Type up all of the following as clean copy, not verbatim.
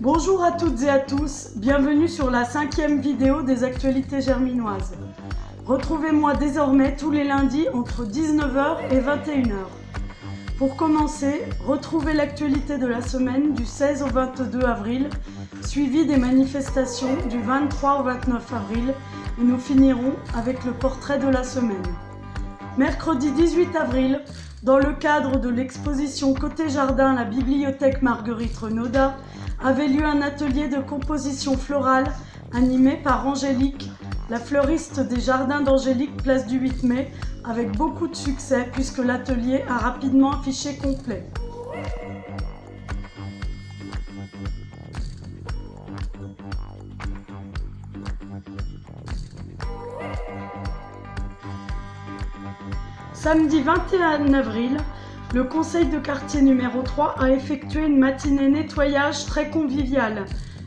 Bonjour à toutes et à tous, bienvenue sur la 5e vidéo des actualités germinoises. Retrouvez-moi désormais tous les lundis entre 19 h et 21 h. Pour commencer, retrouvez l'actualité de la semaine du 16 au 22 avril, suivie des manifestations du 23 au 29 avril, et nous finirons avec le portrait de la semaine. Mercredi 18 avril, dans le cadre de l'exposition Côté Jardin à la bibliothèque Marguerite Renaudin, avait lieu un atelier de composition florale animé par Angélique, la fleuriste des jardins d'Angélique, place du 8 mai, avec beaucoup de succès puisque l'atelier a rapidement affiché complet. Samedi 21 avril, le conseil de quartier numéro 3 a effectué une matinée nettoyage très conviviale.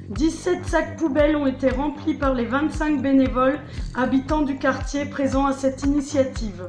17 sacs poubelles ont été remplis par les 25 bénévoles habitants du quartier présents à cette initiative.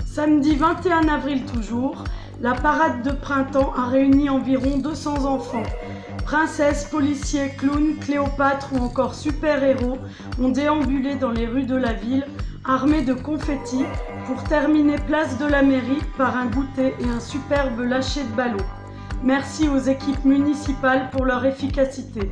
Samedi 21 avril toujours, la parade de printemps a réuni environ 200 enfants. Princesses, policiers, clowns, Cléopâtre ou encore super-héros ont déambulé dans les rues de la ville, armés de confettis, pour terminer place de la mairie par un goûter et un superbe lâcher de ballons. Merci aux équipes municipales pour leur efficacité.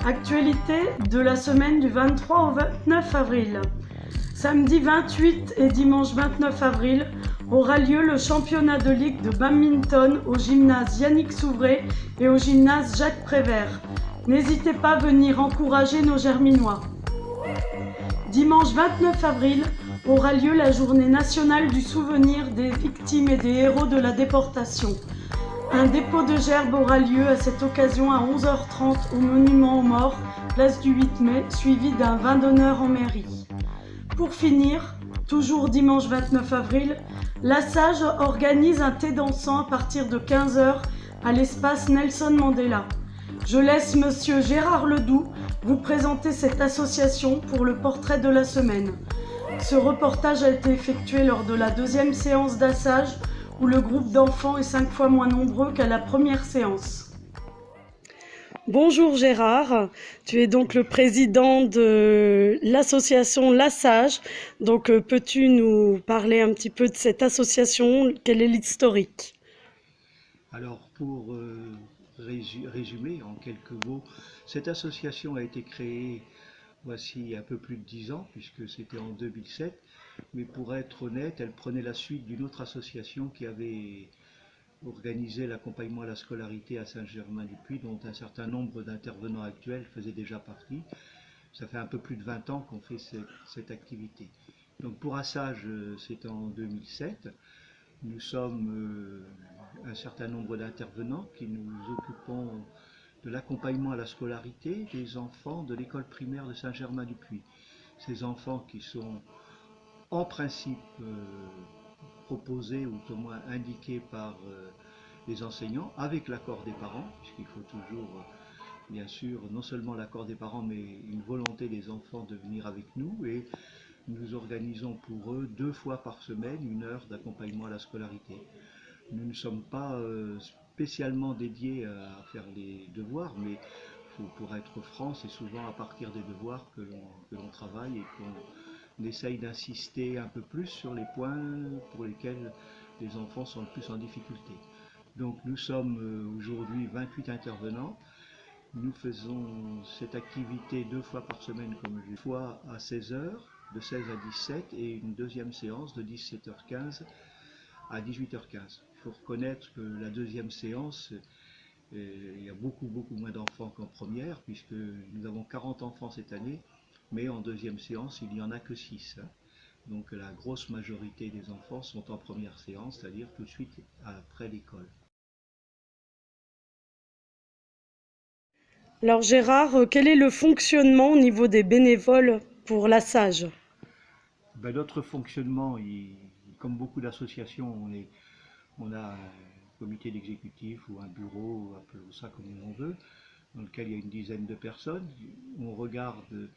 Actualité de la semaine du 23 au 29 avril. Samedi 28 et dimanche 29 avril aura lieu le championnat de ligue de badminton au gymnase Yannick Souvray et au gymnase Jacques Prévert. N'hésitez pas à venir encourager nos Germinois. Dimanche 29 avril aura lieu la journée nationale du souvenir des victimes et des héros de la déportation. Un dépôt de gerbes aura lieu à cette occasion à 11 h 30 au monument aux morts, place du 8 mai, suivi d'un vin d'honneur en mairie. Pour finir, toujours dimanche 29 avril, la Sage organise un thé dansant à partir de 15 h à l'espace Nelson Mandela. Je laisse monsieur Gérard Ledoux vous présenter cette association pour le portrait de la semaine. Ce reportage a été effectué lors de la 2e séance d'Assage, où le groupe d'enfants est 5 fois moins nombreux qu'à la première séance. Bonjour Gérard, tu es donc le président de l'association La Sage. Donc peux-tu nous parler un petit peu de cette association? Quel est l'historique? Alors pour résumer en quelques mots, cette association a été créée voici un peu plus de 10 ans, puisque c'était en 2007. Mais pour être honnête, elle prenait la suite d'une autre association qui avait organisé l'accompagnement à la scolarité à Saint-Germain-du-Puy, dont un certain nombre d'intervenants actuels faisaient déjà partie. Ça fait un peu plus de 20 ans qu'on fait cette activité. Donc pour Assage, c'est en 2007. Nous sommes un certain nombre d'intervenants qui nous occupons de l'accompagnement à la scolarité des enfants de l'école primaire de Saint-Germain-du-Puy. Ces enfants qui sont en principe proposés ou au moins indiqués par les enseignants avec l'accord des parents, puisqu'il faut toujours bien sûr non seulement l'accord des parents mais une volonté des enfants de venir avec nous, et nous organisons pour eux 2 fois par semaine une heure d'accompagnement à la scolarité. Nous ne sommes pas spécialement dédiés à faire les devoirs, mais pour être franc, c'est souvent à partir des devoirs que l'on travaille et qu'on essaye d'insister un peu plus sur les points pour lesquels les enfants sont le plus en difficulté. Donc nous sommes aujourd'hui 28 intervenants. Nous faisons cette activité 2 fois par semaine, comme je dis, fois à 16 h, de 16 à 17, et une deuxième séance de 17h15 à 18h15. Il faut reconnaître que la deuxième séance, il y a beaucoup moins d'enfants qu'en première, puisque nous avons 40 enfants cette année, mais en deuxième séance, il n'y en a que 6. Donc la grosse majorité des enfants sont en première séance, c'est-à-dire tout de suite après l'école. Alors Gérard, quel est le fonctionnement au niveau des bénévoles pour la SAGE? Notre fonctionnement, comme beaucoup d'associations, on a un comité d'exécutif ou un bureau, appelons ça comme on veut, dans lequel il y a une dizaine de personnes. On regarde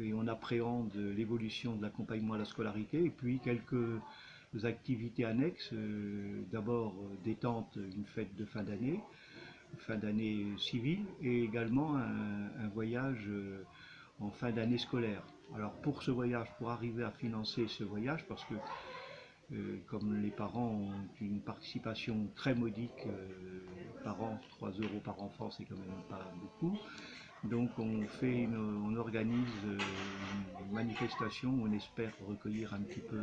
et on appréhende l'évolution de l'accompagnement à la scolarité, et puis quelques activités annexes. D'abord détente, une fête de fin d'année civile, et également un voyage en fin d'année scolaire. Alors pour ce voyage, pour arriver à financer ce voyage, parce que comme les parents ont une participation très modique par an, 3 € par enfant, c'est quand même pas beaucoup. Donc on organise une manifestation où on espère recueillir un petit peu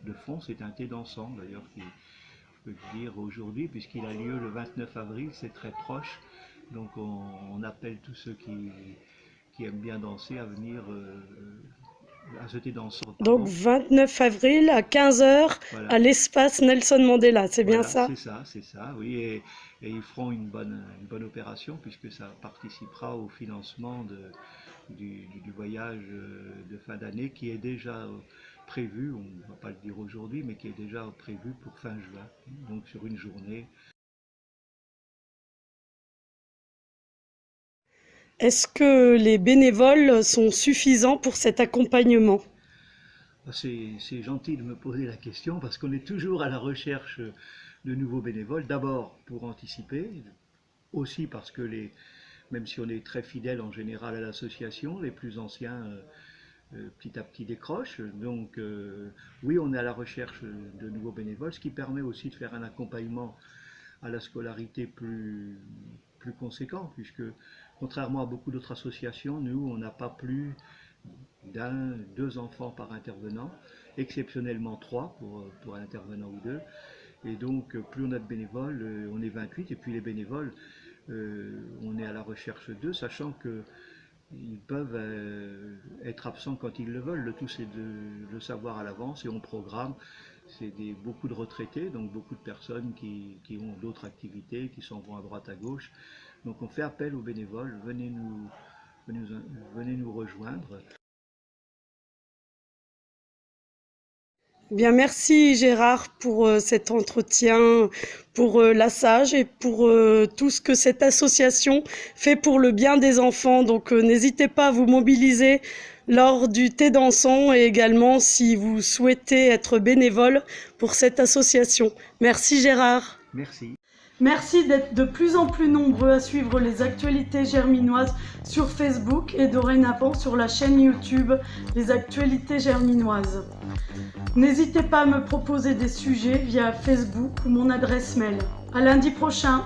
de fonds. C'est un thé dansant d'ailleurs qui, je peux le dire aujourd'hui, puisqu'il a lieu le 29 avril, c'est très proche. Donc on appelle tous ceux qui aiment bien danser à venir à ce thé dansant. Donc 29 avril à 15 h voilà, à l'espace Nelson Mandela, c'est bien ça? C'est ça, oui, et ils feront une bonne opération, puisque ça participera au financement du voyage de fin d'année qui est déjà prévu, on ne va pas le dire aujourd'hui, mais qui est déjà prévu pour fin juin, donc sur une journée. Est-ce que les bénévoles sont suffisants pour cet accompagnement? C'est gentil de me poser la question, parce qu'on est toujours à la recherche de nouveaux bénévoles. D'abord pour anticiper, aussi parce que même si on est très fidèle en général à l'association, les plus anciens petit à petit décrochent. Donc oui, on est à la recherche de nouveaux bénévoles, ce qui permet aussi de faire un accompagnement à la scolarité plus conséquent, puisque contrairement à beaucoup d'autres associations, nous, on n'a pas plus d'1, 2 enfants par intervenant, exceptionnellement 3 pour un intervenant ou 2. Et donc, plus on a de bénévoles, on est 28, et puis les bénévoles, on est à la recherche d'eux, sachant qu'ils peuvent être absents quand ils le veulent. Le tout, c'est de le savoir à l'avance, et on programme. C'est beaucoup de retraités, donc beaucoup de personnes qui ont d'autres activités, qui s'en vont à droite à gauche. Donc on fait appel aux bénévoles, venez nous rejoindre. Bien, merci Gérard pour cet entretien, pour la SAGE et pour tout ce que cette association fait pour le bien des enfants. Donc n'hésitez pas à vous mobiliser lors du thé dansant, et également si vous souhaitez être bénévole pour cette association. Merci Gérard. Merci. Merci d'être de plus en plus nombreux à suivre les actualités germinoises sur Facebook et dorénavant sur la chaîne YouTube Les Actualités Germinoises. N'hésitez pas à me proposer des sujets via Facebook ou mon adresse mail. À lundi prochain.